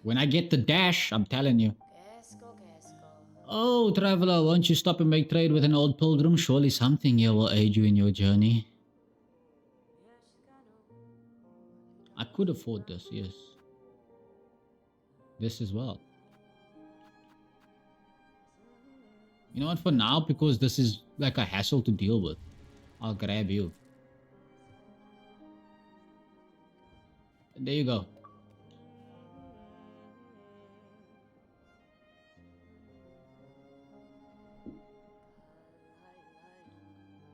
When I get the dash, I'm telling you. Oh, traveler, won't you stop and make trade with an old pilgrim? Surely something here will aid you in your journey. I could afford this, yes. This as well. You know what, for now, because this is like a hassle to deal with, I'll grab you. There you go.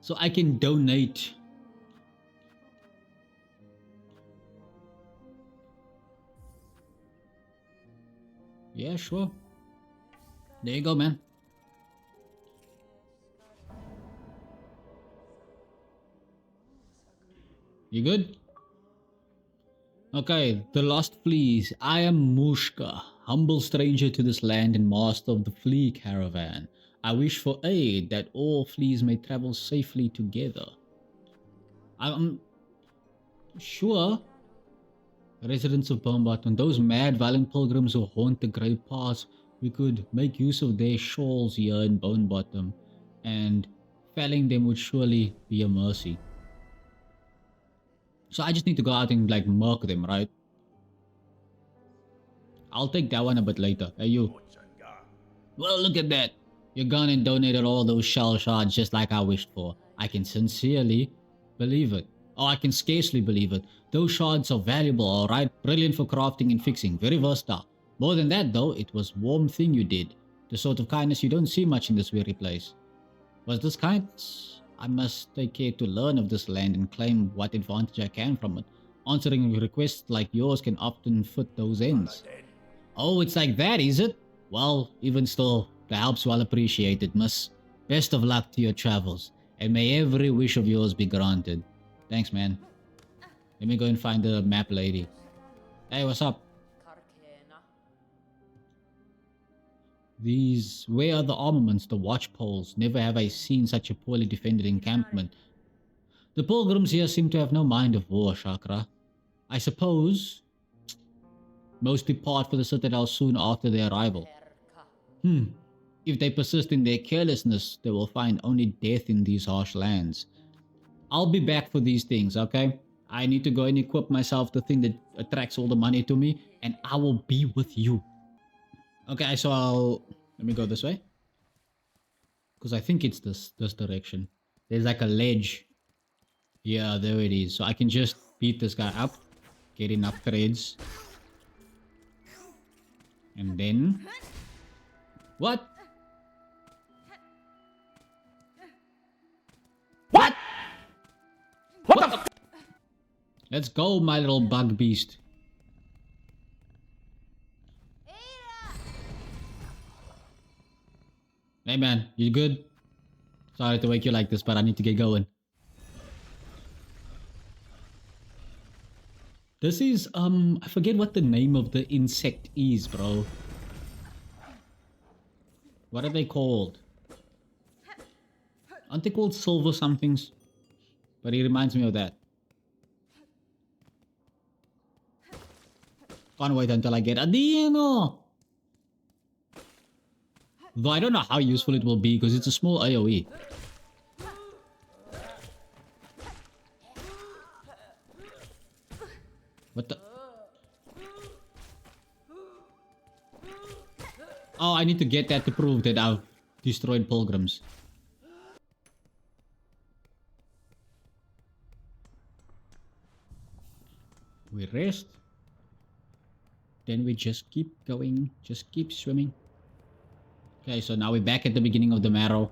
So I can donate. Yeah, sure. There you go, man. You good? Okay, the lost fleas. I am Mushka, humble stranger to this land and master of the flea caravan. I wish for aid that all fleas may travel safely together. I'm sure residents of Bombardment, those mad violent pilgrims who haunt the grey paths, we could make use of their shawls here in Bone Bottom, and felling them would surely be a mercy. So I just need to go out and like murk them, right? I'll take that one a bit later. Hey you. Well, look at that. You're gone and donated all those shell shards just like I wished for. I can sincerely believe it. Oh, I can scarcely believe it. Those shards are valuable, alright? Brilliant for crafting and fixing. Very versatile. More than that, though, it was warm thing you did. The sort of kindness you don't see much in this weary place. Was this kind? I must take care to learn of this land and claim what advantage I can from it. Answering requests like yours can often fit those ends. Oh, it's like that, is it? Well, even still, the help's well appreciated, miss. Best of luck to your travels, and may every wish of yours be granted. Thanks, man. Let me go and find the map lady. Hey, what's up? Where are the armaments, the watch poles? Never have I seen such a poorly defended encampment. The pilgrims here seem to have no mind of war, Chakra. I suppose most depart for the citadel soon after their arrival. If they persist in their carelessness, they will find only death in these harsh lands. I'll be back for these things, okay? I need to go and equip myself the thing that attracts all the money to me, and I will be with you. Okay, so let me go this way. Because I think it's this direction. There's like a ledge. Yeah, there it is. So I can just beat this guy up, get enough threads. And then... What? What? What the f? Let's go, my little bug beast. Hey man, you good? Sorry to wake you like this, but I need to get going. This is, I forget what the name of the insect is, bro. What are they called? Aren't they called silver somethings? But he reminds me of that. Can't wait until I get a Dino! Though I don't know how useful it will be because it's a small AoE. What the? Oh, I need to get that to prove that I've destroyed pilgrims. We rest. Then we just keep going. Just keep swimming. Okay, so now we're back at the beginning of the marrow.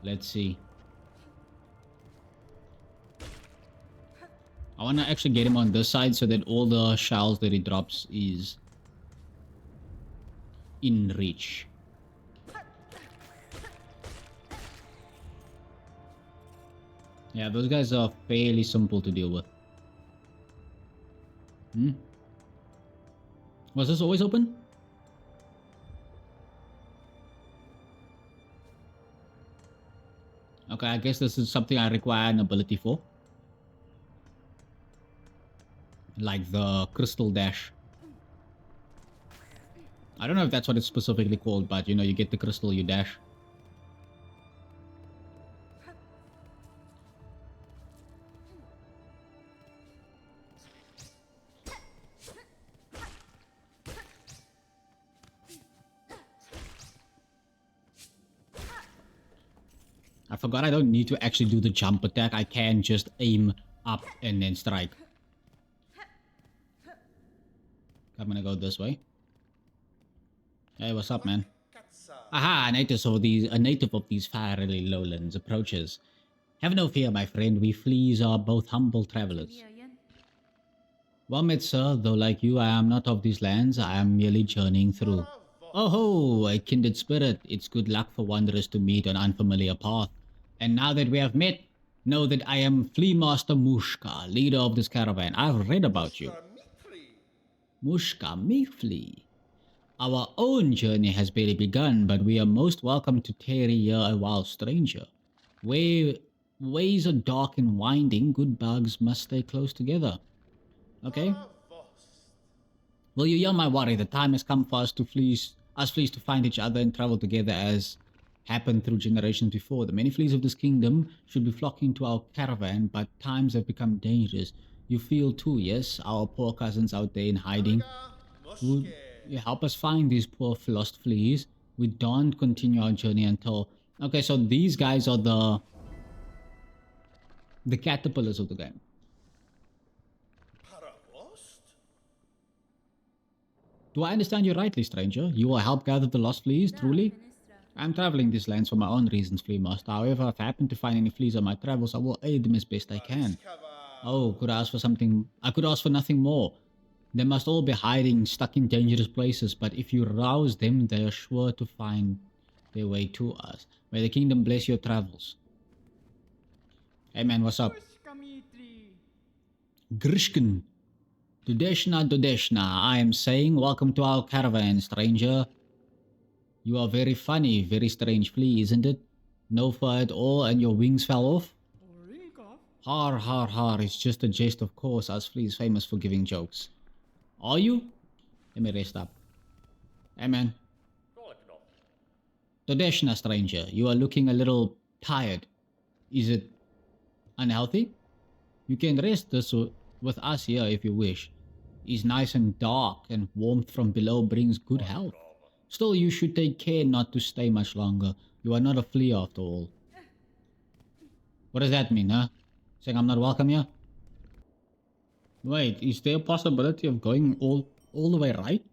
Let's see. I want to actually get him on this side so that all the shells that he drops is in reach. Yeah, those guys are fairly simple to deal with. Was this always open? Okay, I guess this is something I require an ability for. Like the crystal dash. I don't know if that's what it's specifically called, but you know, you get the crystal, you dash. I forgot I don't need to actually do the jump attack. I can just aim up and then strike. I'm gonna go this way. Hey, what's up, man? Aha, a native of these fiery lowlands approaches. Have no fear, my friend. We fleas are both humble travelers. Well met, sir. Though like you, I am not of these lands. I am merely journeying through. Oh ho, a kindred spirit. It's good luck for wanderers to meet on unfamiliar path. And now that we have met, know that I am Flea Master Mushka, leader of this caravan. I've read about you. Mushka Mifli. Our own journey has barely begun, but we are most welcome to tarry here a wild stranger. Ways are dark and winding, good bugs must stay close together. Okay? Will you hear my worry? The time has come for us fleas to find each other and travel together as happened through generations before. The many fleas of this kingdom should be flocking to our caravan, but times have become dangerous. You feel too, yes? Our poor cousins out there in hiding. Would you help us find these poor lost fleas? We don't continue our journey until... Okay, so these guys are the caterpillars of the game. Do I understand you rightly, stranger? You will help gather the lost fleas, truly? I'm traveling these lands for my own reasons, Flea Master. However, if I happen to find any fleas on my travels, I will aid them as best I can. Oh, I could ask for nothing more. They must all be hiding, stuck in dangerous places, but if you rouse them, they are sure to find their way to us. May the kingdom bless your travels. Hey man, what's up? Grishkin. Dudeshna, I am saying, welcome to our caravan, stranger. You are very funny, very strange flea, isn't it? No fur at all and your wings fell off? Har har har, it's just a jest of course, us fleas famous for giving jokes. Are you? Let me rest up. Hey man. Dodeshna, stranger, you are looking a little tired. Is it unhealthy? You can rest this with us here if you wish. It's nice and dark, and warmth from below brings good health. Still, you should take care not to stay much longer. You are not a flea after all. What does that mean, huh? Saying I'm not welcome here? Wait, is there a possibility of going all the way right?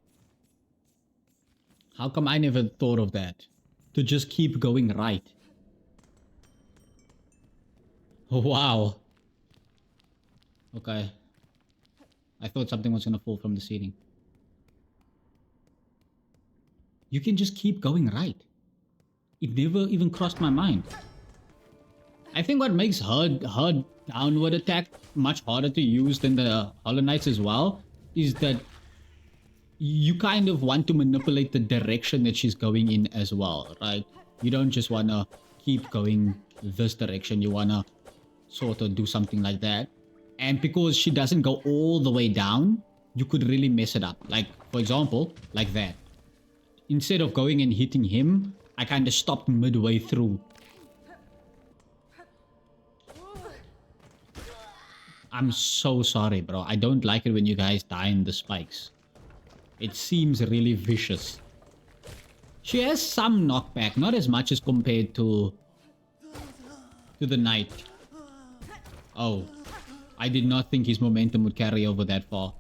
How come I never thought of that? To just keep going right. Wow. Okay. I thought something was gonna fall from the ceiling. You can just keep going right. It never even crossed my mind. I think what makes her downward attack much harder to use than the Hollow Knights as well is that you kind of want to manipulate the direction that she's going in as well, right? You don't just want to keep going this direction. You want to sort of do something like that. And because she doesn't go all the way down, you could really mess it up. Like, for example, like that. Instead of going and hitting him, I kind of stopped midway through. I'm so sorry, bro. I don't like it when you guys die in the spikes. It seems really vicious. She has some knockback, not as much as compared to the knight. Oh, I did not think his momentum would carry over that far.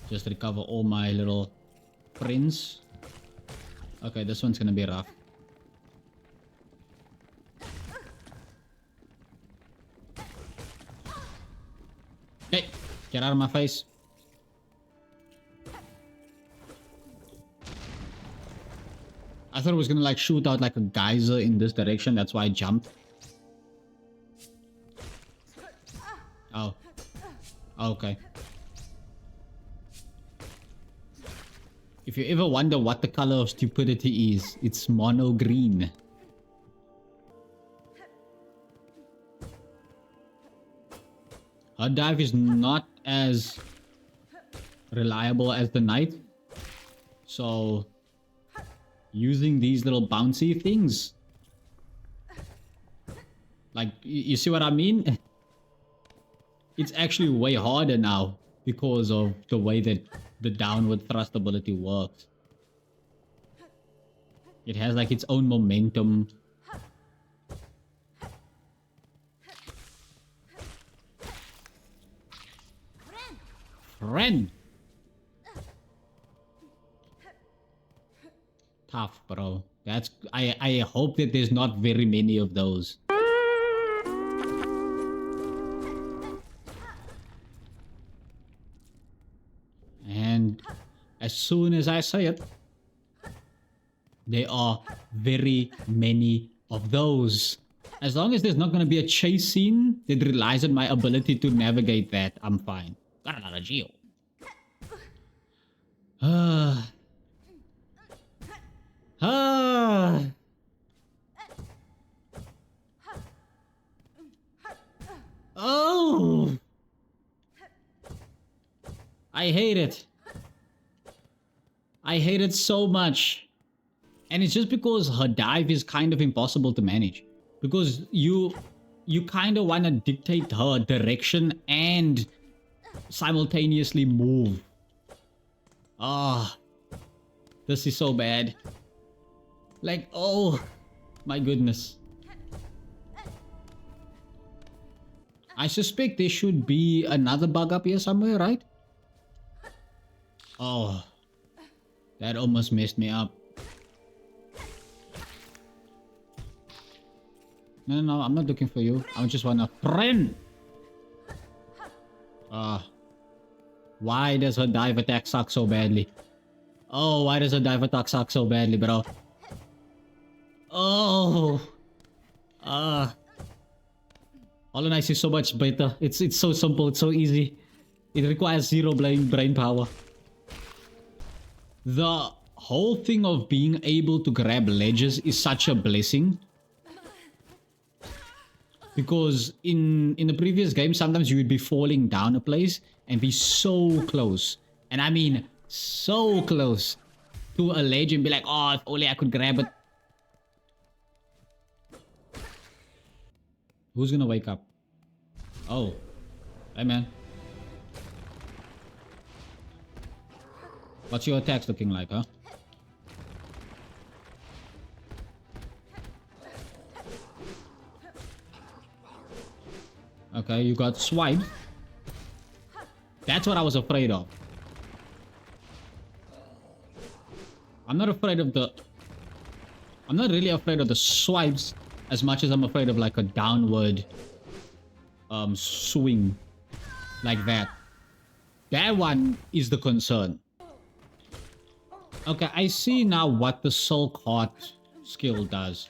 Just recover all my little friends. Okay, this one's gonna be rough. Hey, get out of my face. I thought it was gonna like shoot out like a geyser in this direction. That's why I jumped. Oh. Okay. If you ever wonder what the color of stupidity is, it's mono green. Her dive is not as reliable as the Knight. So using these little bouncy things, like, you see what I mean? It's actually way harder now because of the way that the downward thrust ability works. It has like its own momentum. Friend! Tough, bro. That's... I hope that there's not very many of those. And as soon as I say it, there are very many of those. As long as there's not going to be a chase scene that relies on my ability to navigate that, I'm fine. Got out of jail. Oh! I hate it. I hate it so much. And it's just because her dive is kind of impossible to manage. Because you kind of want to dictate her direction and simultaneously move. Ah, this is so bad. Like, oh my goodness. I suspect there should be another bug up here somewhere, right? Oh, that almost messed me up. No, I'm not looking for you. I just want a friend. Why does her dive attack suck so badly? Oh, why does her dive attack suck so badly, bro? Oh. Hollow Knight is so much better. It's so simple. It's so easy. It requires zero brain power. The whole thing of being able to grab ledges is such a blessing. Because in the previous game, sometimes you would be falling down a place and be so close. And I mean, so close to a ledge and be like, oh, if only I could grab it. Who's gonna wake up? Oh. Hey, man. What's your attacks looking like, huh? Okay, you got swiped. That's what I was afraid of. I'm not really afraid of the swipes as much as I'm afraid of like a downward swing like that. That one is the concern. Okay, I see now what the Silk Heart skill does.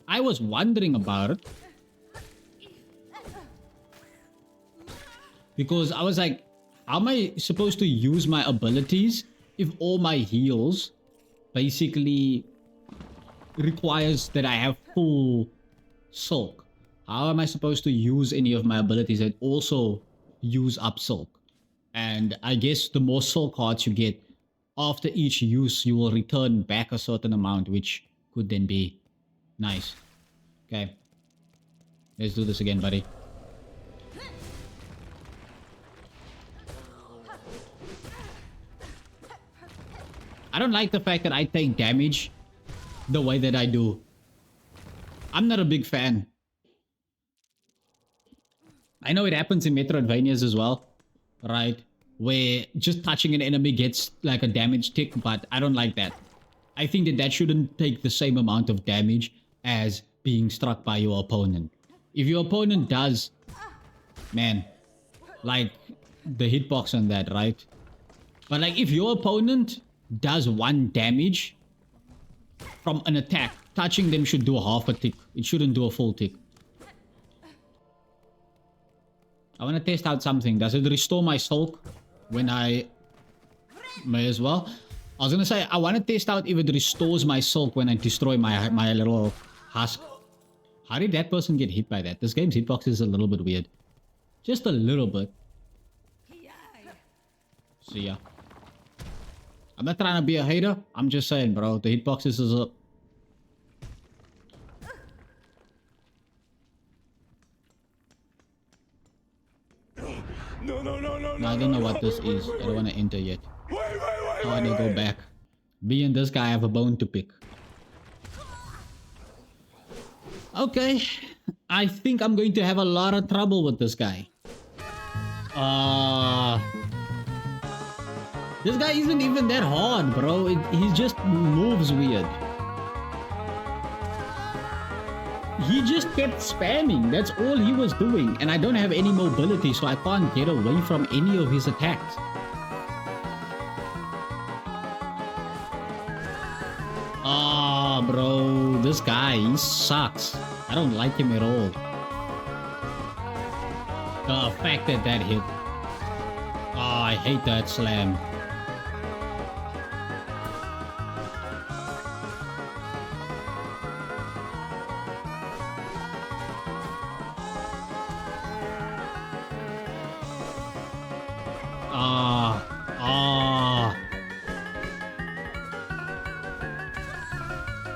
I was wondering about it. Because I was like, how am I supposed to use my abilities if all my heals basically requires that I have full Silk? How am I supposed to use any of my abilities that also use up Silk? And I guess the more Silk Hearts you get, after each use, you will return back a certain amount, which could then be nice. Okay. Let's do this again, buddy. I don't like the fact that I take damage the way that I do. I'm not a big fan. I know it happens in Metroidvanias as well, right? Where just touching an enemy gets like a damage tick, but I don't like that. I think that that shouldn't take the same amount of damage as being struck by your opponent. If your opponent does, man, like the hitbox on that, right? But like if your opponent does 1 damage from an attack, touching them should do a half a tick. It shouldn't do a full tick. I want to test out something. Does it restore my Silk when I... May as well. I was going to say, I want to test out if it restores my Silk when I destroy my little husk. How did that person get hit by that? This game's hitbox is a little bit weird. Just a little bit. See ya. I'm not trying to be a hater. I'm just saying, bro. The hitboxes is up. No, I don't know what this is. I don't want to enter yet. How do I go back? Me and this guy have a bone to pick. Okay. I think I'm going to have a lot of trouble with this guy. This guy isn't even that hard, bro. He just moves weird. He just kept spamming. That's all he was doing. And I don't have any mobility, so I can't get away from any of his attacks. Bro. This guy, he sucks. I don't like him at all. The fact that that hit. I hate that slam.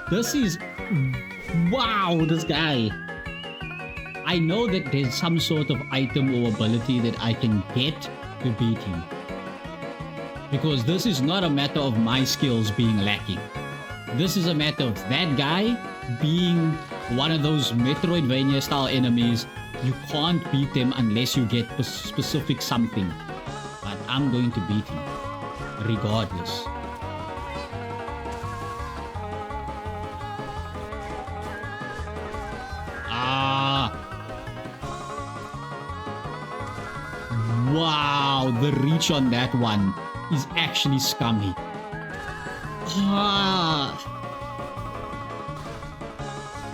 This is... Wow, this guy. I know that there's some sort of item or ability that I can get to beat him. Because this is not a matter of my skills being lacking. This is a matter of that guy being one of those Metroidvania style enemies. You can't beat them unless you get a specific something. But I'm going to beat him. Regardless. Wow, the reach on that one is actually scummy.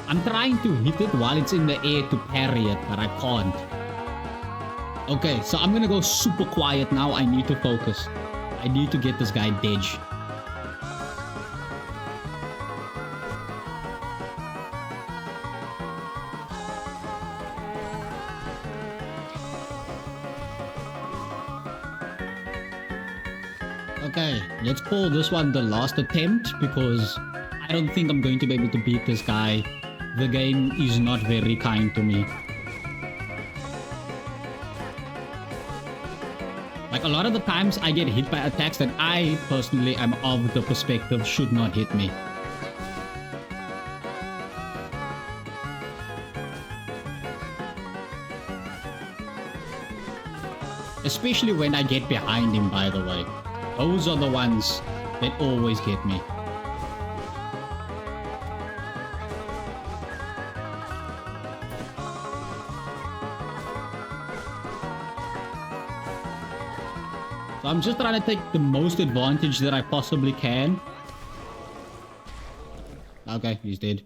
I'm trying to hit it while it's in the air to parry it, but I can't. Okay, so I'm gonna go super quiet now. I need to focus. I need to get this guy dead. Okay, let's call this one the last attempt because I don't think I'm going to be able to beat this guy. The game is not very kind to me. Like a lot of the times I get hit by attacks that I personally am of the perspective should not hit me. Especially when I get behind him, by the way. Those are the ones that always get me. So I'm just trying to take the most advantage that I possibly can. Okay, he's dead.